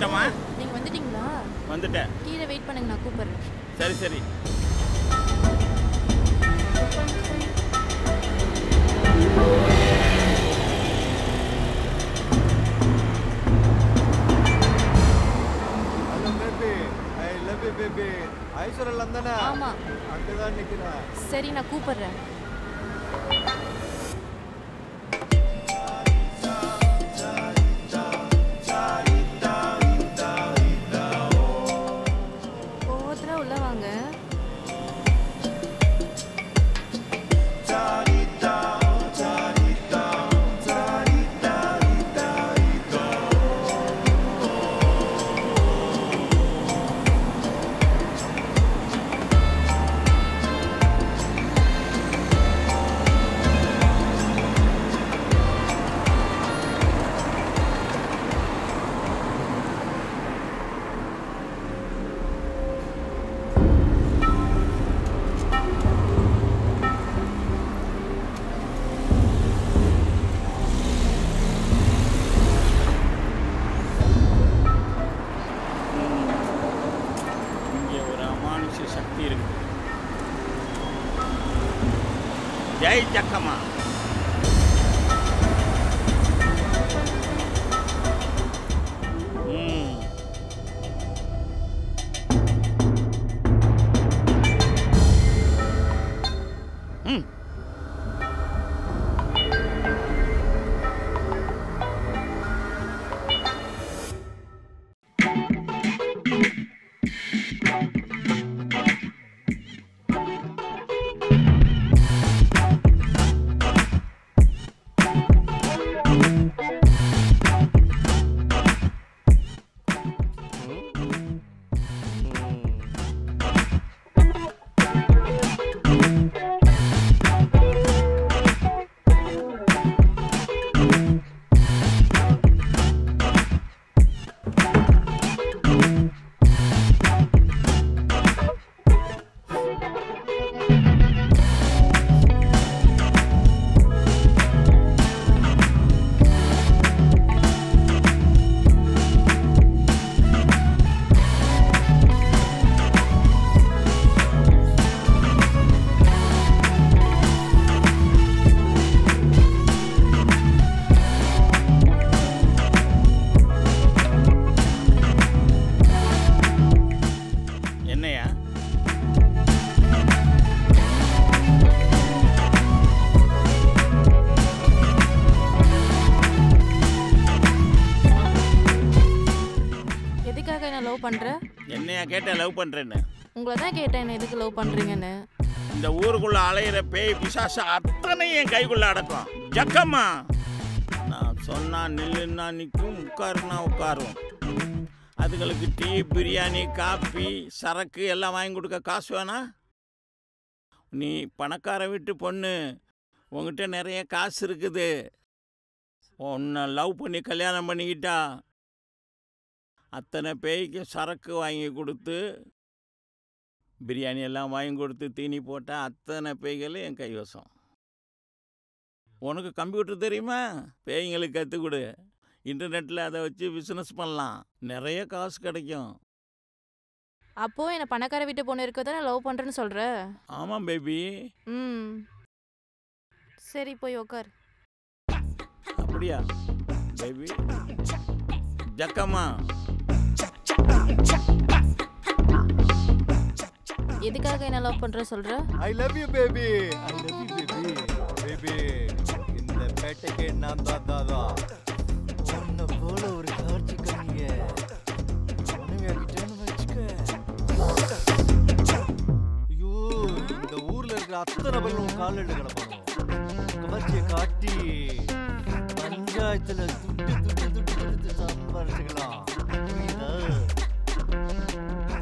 வரட்டமா? நீங்க வந்துட்டீங்களா? வந்துட்டேன். கீழே வெயிட் பண்ணுங்க, நான் கூப்பிடுறேன். சரி சரி. பேபி ஐஸ்வர்யம் தானே? ஆமா, அங்கதான் நிக்கிறேன். சரி நான் கூப்பிடுறேன். ஒவ்வொருத்தரா உள்ள வாங்க. சக்தி இருக்கு. ஜெய் ஜக்கம்மா. என்னையா கேட்ட லவ் பண்றேன்னு? உங்களை தான் கேட்டேன், எதுக்கு லவ் பண்றீங்கன்னு. இந்த ஊருக்குள்ள அலையிற பேய் பிசாசு அத்தனையும் என் கைக்குள்ள அடக்கும். ஜக்கம்மா, நான் சொன்னா நில்லுன்னா நிற்கும், உட்காருன்னா உட்காரும். அதுகளுக்கு டீ, பிரியாணி, காப்பி, சரக்கு எல்லாம் வாங்கி கொடுக்க காசு வேணா? நீ பணக்கார வீட்டு பொண்ணு, உங்ககிட்ட நிறைய காசு இருக்குது. உன்னை லவ் பண்ணி கல்யாணம் பண்ணிக்கிட்டா அத்தனை பேய்க்கு சரக்கு வாங்கி கொடுத்து, பிரியாணி எல்லாம் வாங்கி கொடுத்து, தீனி போட்டால் அத்தனை பேய்களும் என் கைவசம். உனக்கு கம்ப்யூட்டர் தெரியுமா? பேய்ங்களுக்கு கற்றுக் கொடு. இன்டர்நெட்டில் அதை வச்சு பிஸ்னஸ் பண்ணலாம், நிறைய காசு கிடைக்கும். அப்போ என்ன பணக்கார வீட்டு பொண்ணு இருக்கதான் நான் லவ் பண்ணுறேன்னு சொல்கிற? ஆமாம் பேபி. சரி போய் உக்கார். அப்படியா பேபி? ஜக்கம்மா, எதுக்காக என்ன லவ் பண்ற சொல்ற? I love you baby. I love you baby. Baby, இந்த பேட்டைக்கு நான் தான் தாதா. உன்னை போல ஒரு காட்சி கண்ணிங்க மனைவியாகிட்டேன்னு வச்சுக்க. ஐயோ, இந்த ஊர்ல இருக்கிற அத்தனை பேர் உன் காலில் கிடப்பாங்க. கவர்ச்சியை காட்டி பஞ்சாயத்துல துட்டு சம்பாரிச்சுக்கலாம்.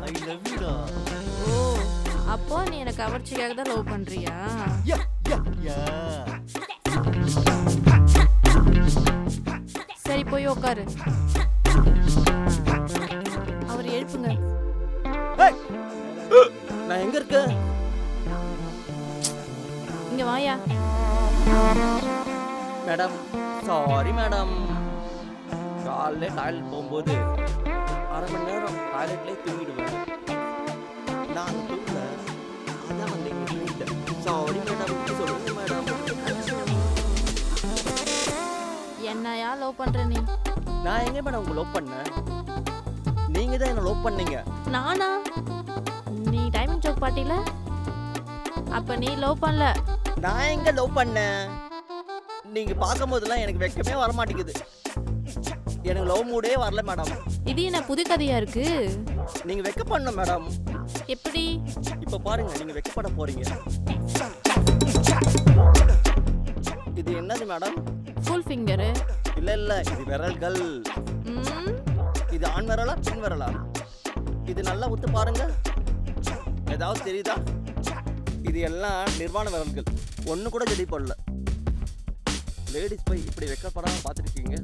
I love யூடா. அப்போ நீ எனக்கு கவர்ச்சிக்காக தான் லவ் பண்றியா? சரி போய் உட்காரு. அவர் எழுப்புங்க. நான் எங்க இருக்க? இங்க வாயா. மேடம் சாரி மேடம், காலைல டாய்லெட் போகும்போது அரை மணி நேரம் டாய்லெட்லேயே தூங்கிடுவேன். நான் அந்த தூங்கல, அதான் வந்து இங்கே தூங்கிட்டேன். சாரி மேடம், சொல்லுங்க மேடம். என்னையா லவ் பண்ற நீ? நான் எங்க மேடம் உங்களை லவ் பண்ணேன்? நீங்க தான் என்ன லவ் பண்ணீங்க. நானா? நீ டைமிங் ஜோக் பாட்டில? அப்ப நீ லவ் பண்ணல. நான் எங்க லவ் பண்ணேன்? நீங்க பார்க்கும்போதெல்லாம் எனக்கு வெக்கமே வர மாட்டேங்குது. எனக்கு லவ் மூடே வரல மேடம். இது என்ன புது கதையா இருக்கு? நீங்க வெக்க பண்ணணும் மேடம். எப்படி? இப்ப பாருங்க, நீங்க வெக்கப்பட போறீங்க. இது என்னது மேடம்? Full finger. இல்ல இல்ல, இது விரல்கள். இது ஆண் விரலா பெண் விரலா? இது நல்லா உத்து பாருங்க, ஏதாவது தெரியுதா? இது எல்லாம் நிர்வாண விரல்கள், ஒண்ணு கூட ஜெடி போடல. லேடிஸ் போய் இப்படி வெக்கப்படாம பார்த்துருக்கீங்க?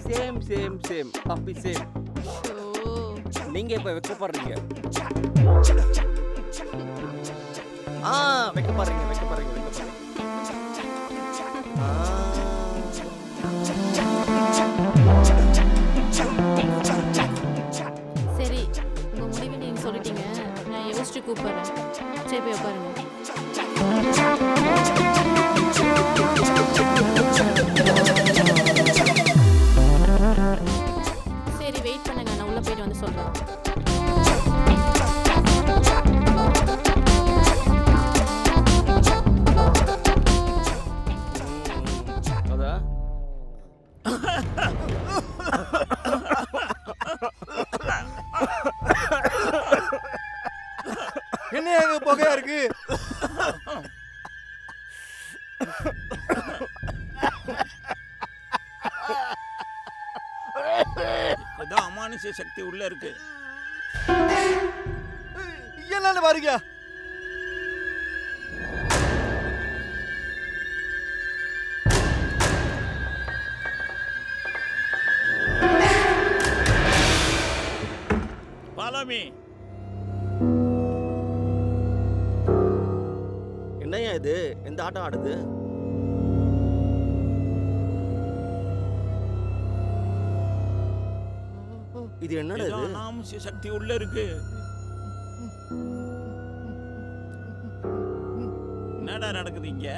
Same same same puppy same. நீங்க இப்ப வெக்கப்படுறீங்க. வெக்கப்படுறீங்க வெக்கப்படுறீங்க வெக்கப்படுறீங்க. சரி, உங்க முடிவு நீங்க சொல்லிட்டீங்க, நான் யோசிச்சு கூப்பிடுறேன். சரி போய் உட்காருங்க. சரி வெயிட் பண்ணுங்க, நான் உள்ள போயிட்டு வந்து சொல்றேன். என்ன அங்க புகையா இருக்கு? ஏதோ அமானுஷ்ய சக்தி உள்ள இருக்கு. என்னன்னு பாருங்க. Follow me. என்னையா இது? எந்த ஆட்டம் ஆடுது? இது என்னடா இது? அமானுஷ்ய சக்தி உள்ள இருக்கு. என்னடா நடக்குது இங்க?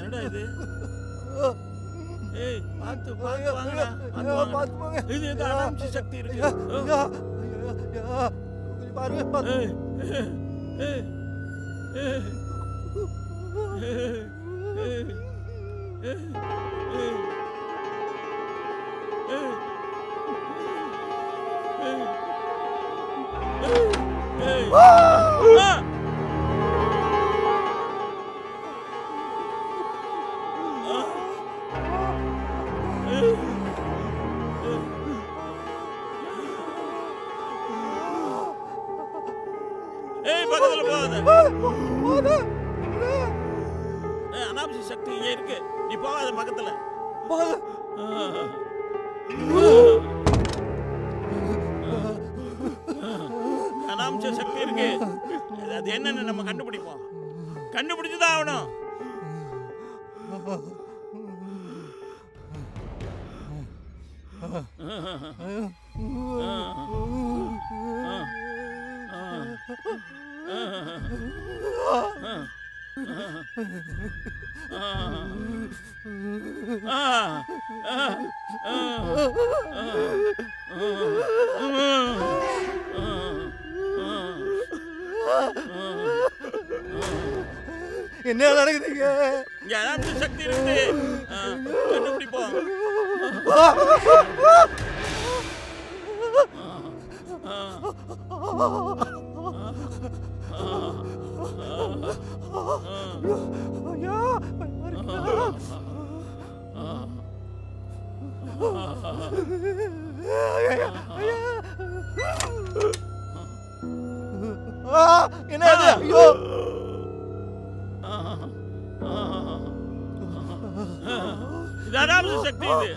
என்னடா இது? ஏய் பாத்து பாத்து வாங்கடா. பாத்து வாங்க. இது ஏதோ அமானுஷ்ய சக்தி இருக்கு. பாருங்க பாருங்க. பக்கத்துல போகாத. அனாமசி சக்தி இங்க இருக்கு, நீ போகாத பக்கத்துல. அனாமசி சக்தி இருக்கு, அது என்னன்னு நம்ம கண்டுபிடிப்போம். கண்டுபிடிச்சுதான் ஆகணும். என்ன நடக்குதுங்க? இங்க அனாமசி சக்தி இருக்கு, கண்டுபிடிப்போம். என்ன ஐயோ, இது அனாமசி சக்தி, இது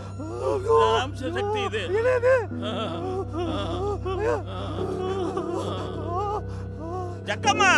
அனாமசி சக்தி. இது ஜக்கம்மா,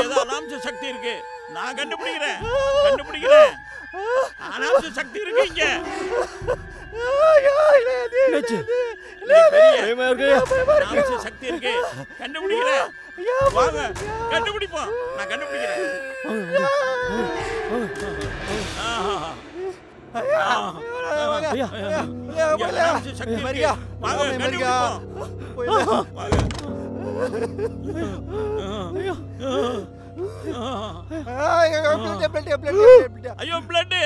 ஏதோ அனாம்ச சக்தி இருக்கு. நான் கண்டுபிடிக்கிறேன். அனாம்ச சக்தி இருக்கு இங்க. அனாம்ச சக்தி இருக்கு. கண்டுபிடிக்கிறேன். வாங்க கண்டுபிடிப்போம். நான் கண்டுபிடிக்கிறேன். அனாம்ச சக்தி இருக்கு. வாங்க கண்டுபிடிப்போம். ஐயோ பிளட்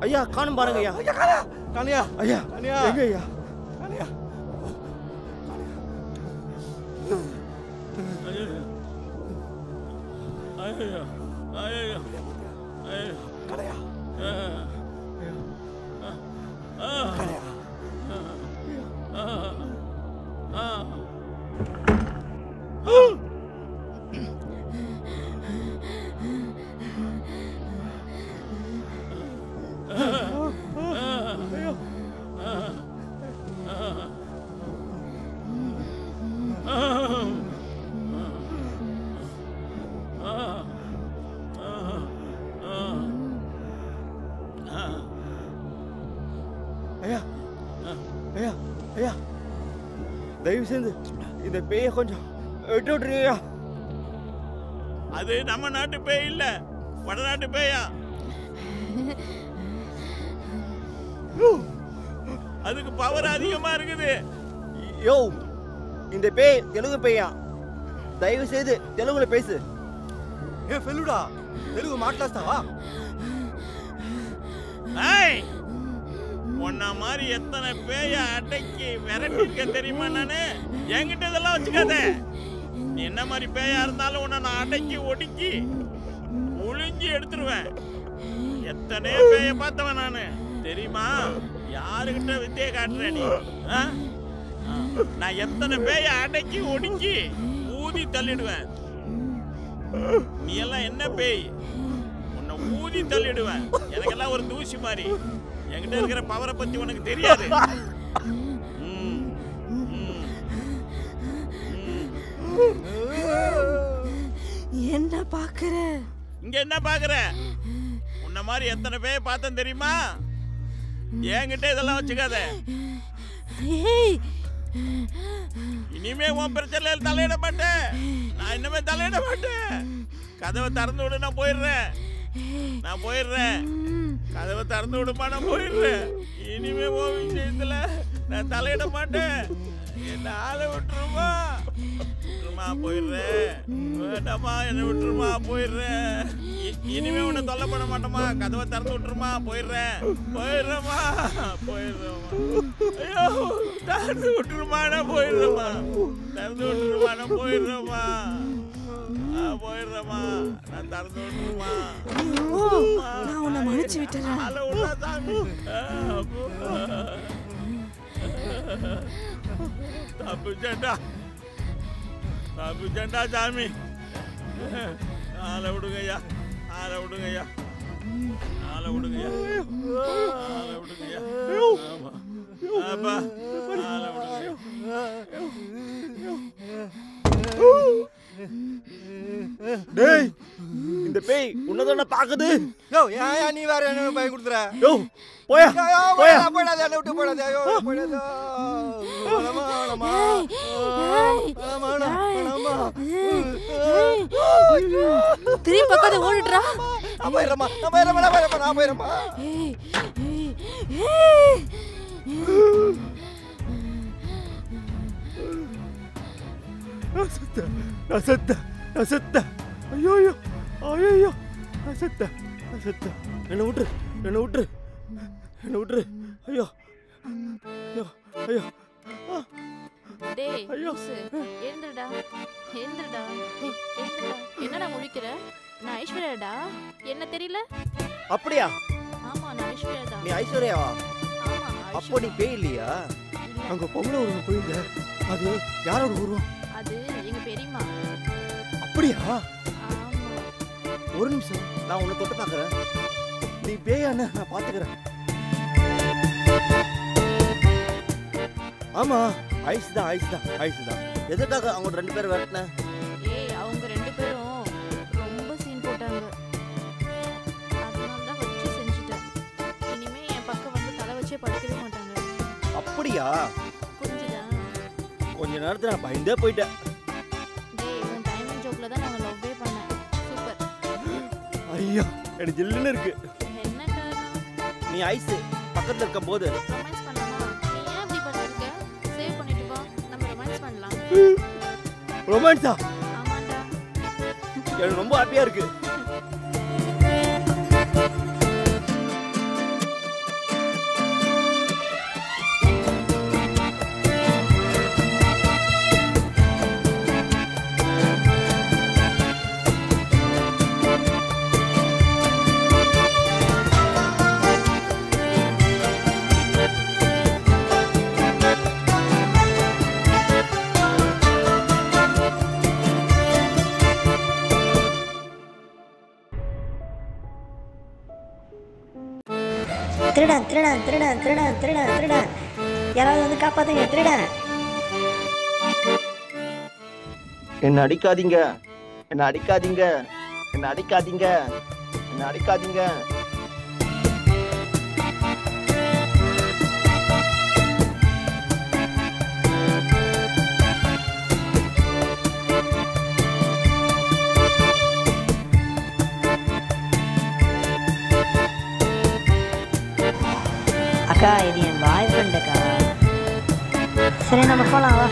ஐயா காணும் பாருங்க ஐயா. காணியா ஐயா எங்க ஐயா? காணியா தயவு செய்து இந்த பேயை கொஞ்சம் விட்டு விட்டுருங்கய்யா. அது நம்ம நாட்டு பேய் இல்ல, வடநாட்டு பேயா. அதுக்கு பவர் அதிகமா இருக்குது. யோ இந்த பேய் தெலுங்கு பேயா, தயவு செய்து தெலுங்குல பேசு. ఏ ఫెల్లుడా తెలుగు మాట్లాడతావా? ஏய் உன்ன மாதிரி எத்தனை பேய அடக்கி விரட்டிக்க தெரியுமா நானு? என்கிட்ட இதெல்லாம் வச்சுக்காத. நீ என்ன மாதிரி பேயா இருந்தாலும் உன்னை நான் அடக்கி ஒடுக்கி ஒளிஞ்சி எடுத்துருவேன். எத்தனையோ பேய பார்த்தவன் நானு தெரியுமா? யாருக்கிட்ட வித்தியை காட்டுற நீ? நான் எத்தனை பேய அடக்கி ஒடுக்கி ஊதி தள்ளிடுவேன். நீ எல்லாம் என்ன பேய்? உன்னை ஊதி தள்ளிடுவேன். எனக்கெல்லாம் ஒரு தூசி மாதிரி. என்கிட்ட இருக்கிற பவரை பத்தி உனக்கு தெரியாது. என்ன பாக்குற? இங்க என்ன பாக்குற? உன்ன மாதிரி எத்தனை பேய் பார்த்தேன் தெரியுமா? என்கிட்ட இதெல்லாம் வச்சுக்காத. ஏய் இனிமே உன் பிரச்சனையில் தலையிட மாட்டேன். நான் இனிமே தலையிட மாட்டேன். கதவை திறந்து விடு, நான் போயிடுறேன். கதவை திறந்து விடுமா, நான் போயிடுறேன். இனிமே உன் விஷயத்துல நான் தலையிட மாட்டேன். என்ன ஆளை விட்டுருமா, போயிடுறேன். வேண்டாமா, என்னை விட்டுருமா, போயிடுறேன். இனிமே உன்னை தொல்லை பண்ண மாட்டோமா. கதவை திறந்து விட்டுருமா, போயிடுறேம்மா. ஐயோ, திறந்து விட்டுருமா, நான் போயிடுறேம்மா. நான் திறந்து விட்டுருமா. நான் உன்னை மன்னிச்சு விட்டுறேன். தப்புச்சேன்டா சாமி. ஆளை விடுங்கய்யா. ஆமா, ஆளை விடுங்கய்யா. டேய், இந்த பேய் உன்னதான பாக்குது. யோ ஏன் நீ வேற என்ன பை குடுத்துற? யோ போயா போடாத, என்ன விட்டு போடாத. ஐயோ போடாத. திரும்பி பக்கத்துல ஓடிடுறா. நான் போயிடுறேம்மா. நான் செத்தேன். ஐயோ நான் செத்தேன். என்ன விட்டுரு. ஐயோ. டேய் லூசு, எழுந்துடா. என்னடா முழிக்கிற? நான் ஐஸ்வர்யாடா. என்ன தெரியல? அப்படியா? ஆமா, நான் ஐஸ்வர்யா தான். நீ ஐஸ்வர்யாவா? ஆமா, அப்போ நீ பேய் இல்லையா? அங்க பொம்பளை உருவம் போயிருந்த, அது யாரோட உருவம்? அது எங்க பெரியம்மா. அப்படியா? ஆமா. ஒரு நிமிஷம், நான் உன்னை தொட்டு பார்க்கறேன். நீ பேயான்னு நான் பாத்துக்கிறேன். ஆமா, ஐஸ் தான். எதுக்காக அவங்க 2 பேரும் விரட்டின? ஏய், அவங்க 2 பேரும் ரொம்ப சீன் போட்டாங்க. அதனால தான் வச்சு செஞ்சுட்டேன். இனிமே என் பக்கம் வந்து தலை வச்சே படுக்கவே மாட்டாங்க. அப்படியா? புரிஞ்சுதா? கொஞ்ச நேரத்துல நான் பயந்தே போயிட்டேன். டேய், உன் டைமிங் ஜோக்ல தான் நான் லவ்வே பண்ணேன். சூப்பர். ஐயோ, எனக்கு ஜில்லுன்னு இருக்கு. என்ன காரணம்? நீ ஐஸ் பக்கத்துல இருக்கும் போது ரொமான்ஸ் பண்ணலாமா? நீ ஏன் இப்படி பண்ணிருக்க? சேவ் பண்ணிட்டு வா, நம்ம ரொமான்ஸ் பண்ணலாம். ரொமான்ஸா? ஆமாடா. எனக்கு ரொம்ப ஹாப்பியா இருக்கு. திருடன் யாராவது வந்து காப்பாத்துங்க. திருடன். என்ன அடிக்காதீங்க. அக்கா, இது என் பாய் ஃப்ரெண்டுக்கா. சரி, நம்ம போலாம் வா.